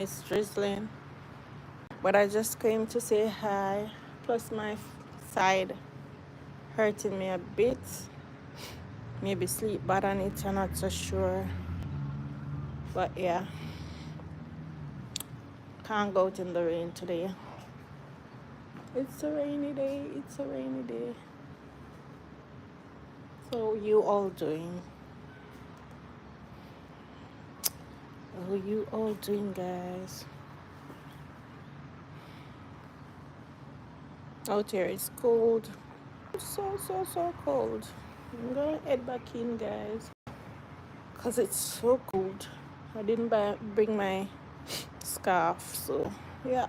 It's drizzling, but I just came to say hi. Plus, my side hurting me a bit. Maybe sleep bad on it, I'm not so sure. But yeah, can't go out in the rain today. It's a rainy day, it's a rainy day. So, you all doing? How you all doing, guys? Out here it's cold. So cold. I'm gonna head back in, guys, because it's so cold. I didn't bring my scarf, so yeah,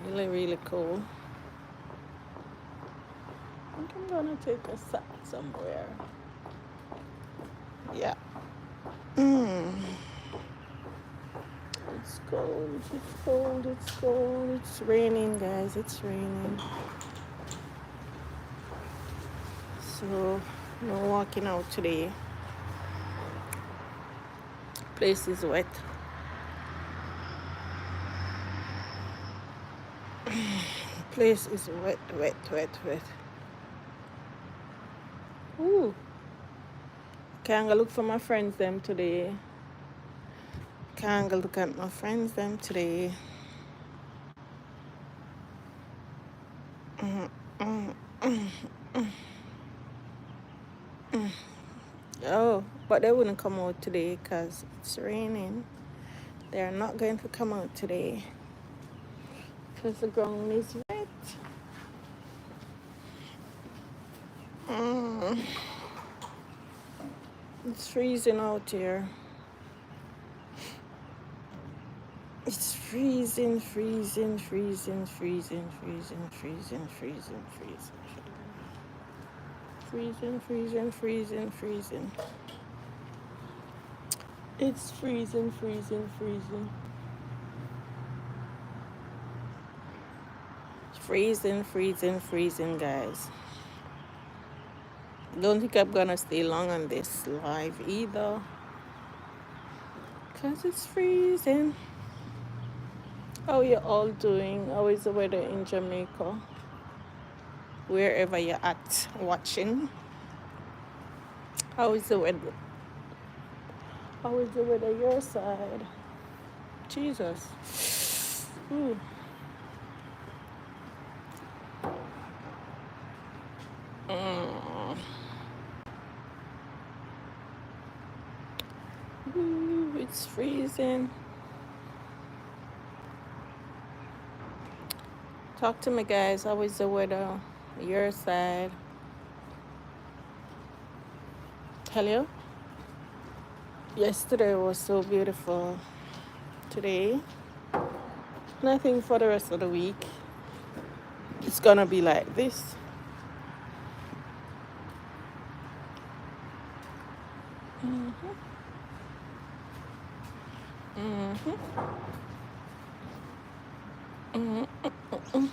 really cold. I think I'm gonna take a sat somewhere. Yeah. Mm. It's cold, it's cold, it's cold. It's raining, guys, it's raining. So, no walking out today. Place is wet. Place is wet. Ooh. Can't go look for my friends them today. Can't go look at my friends them today. Mm, mm, mm, mm, mm. Oh, but they wouldn't come out today because it's raining. They're not going to come out today because the ground is wet. Mm. It's freezing out here. It's freezing. Freezing. It's freezing. Freezing, guys. Don't think I'm gonna stay long on this live either, because it's freezing. How you all doing? How is the weather in Jamaica? Wherever you're at watching. How is the weather? How is the weather your side? Jesus. Ooh. Mm. Ooh, it's freezing. Talk to me, guys. How is the weather your side? Hello? Yesterday was so beautiful. Today, nothing for the rest of the week. It's gonna be like this. Mm-hmm. Mm-hmm. Mm-hmm.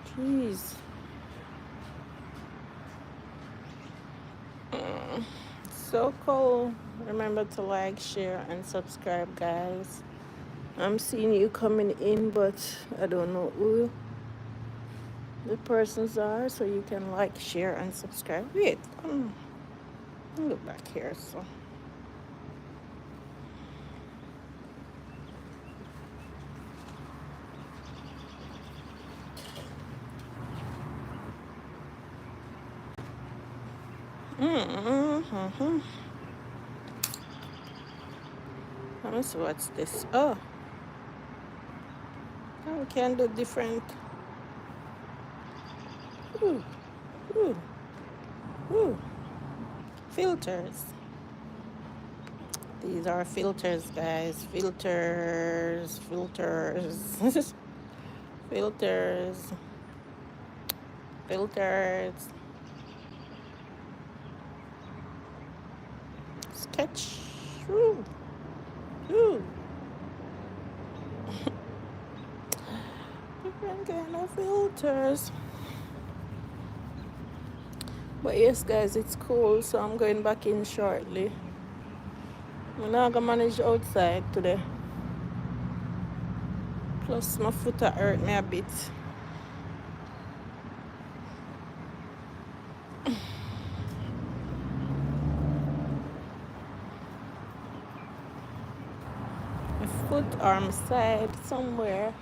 Jeez. So cold. Remember to like, share, and subscribe, guys. I'm seeing you coming in, but I don't know who the persons are, so you can like, share, and subscribe. Wait, I'll look back here. So, mm-hmm. Let me see what's this. Oh, we can do different. Ooh, ooh, ooh. Filters. These are filters, guys. Filters. Filters. Sketch. Ooh. Ooh. different kind of filters. But yes, guys, it's cool, so I'm going back in shortly. I'm not gonna manage outside today. Plus, my foot hurt me a bit. My foot or my side somewhere.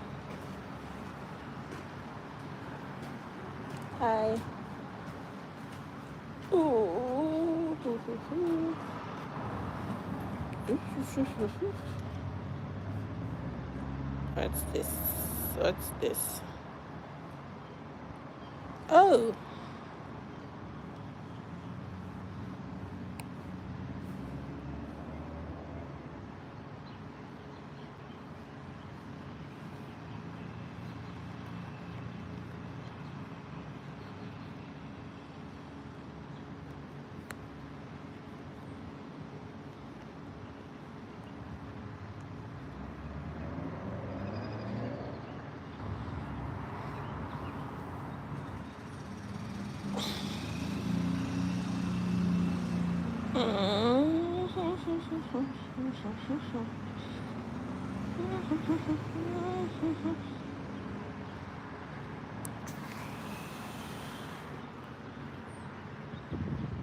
Hi. Ooh. What's this? What's this? Oh.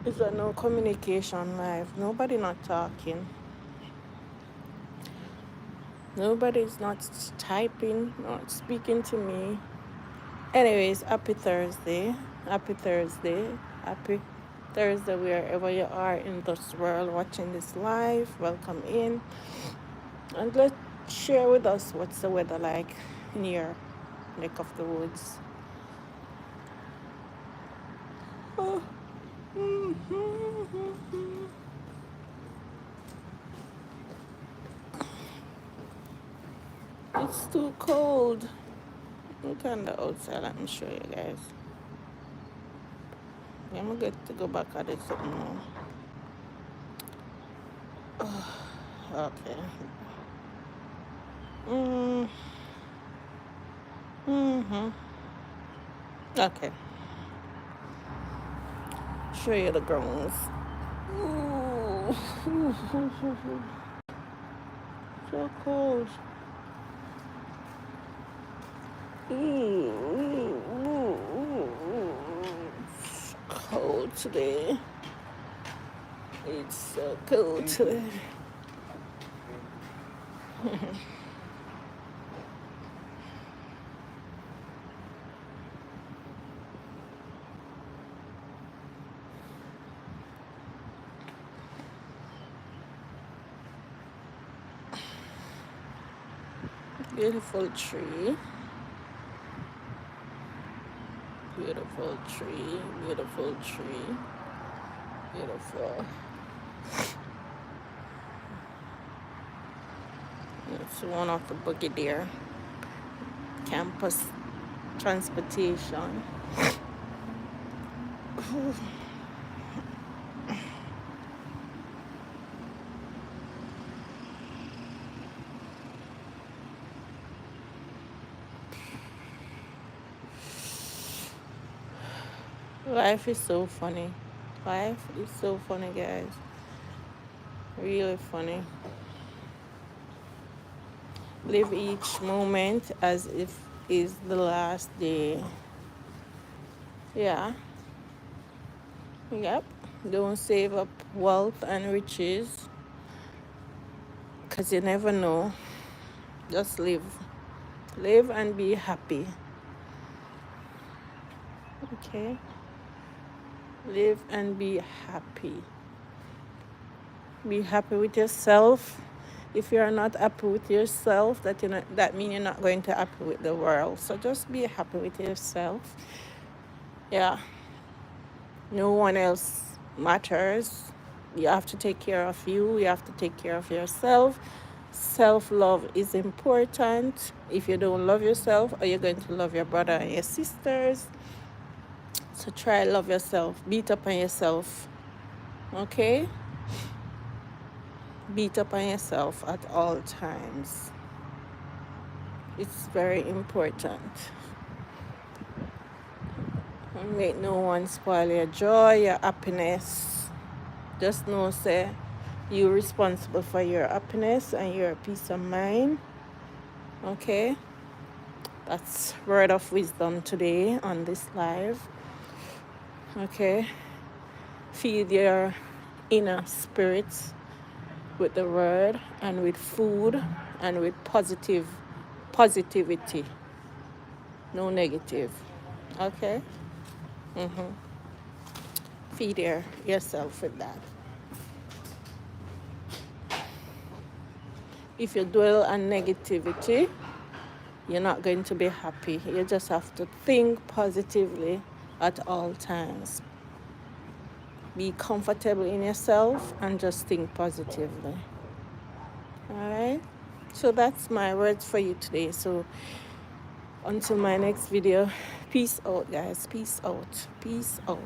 Is there no communication live? Nobody not talking. Nobody's not typing, not speaking to me. Anyways, happy Thursday. Happy Thursday. Happy Thursday wherever you are in this world watching this live. Welcome in. And let's share with us what's the weather like in your neck of the woods. Oh. It's too cold. Look on the outside. Let me show you guys. I'm going to go back at it something now. Oh, okay. Okay. Show you the grounds. Ooh. So cold. It's cold today. It's so cold today. Beautiful tree. Beautiful tree. Beautiful tree. Beautiful. It's one of the boogie deer. Campus transportation. Life is so funny. Life is so funny, guys. Really funny. Live each moment as if it's the last day. Yeah. Yep. Don't save up wealth and riches, because you never know. Just live. Live and be happy. Okay? Live and be happy. Be happy with yourself. If you're not happy with yourself, that means you're not going to be happy with the world. So just be happy with yourself. Yeah. No one else matters. You have to take care of you. You have to take care of yourself. Self-love is important. If you don't love yourself, are you going to love your brother and your sisters? So try love yourself. Beat up on yourself. Okay? Beat up on yourself at all times. It's very important. And make no one spoil your joy, your happiness. Just know, say, you're responsible for your happiness and your peace of mind. Okay? That's word of wisdom today on this live. Okay? Feed your inner spirits with the word and with food and with positivity. No negative. Okay? Feed yourself with that. If you dwell on negativity, you're not going to be happy. You just have to think positively at all times. Be comfortable in yourself and just think positively. All right? So that's my words for you today. So until my next video, peace out, guys. Peace out. Peace out.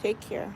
Take care.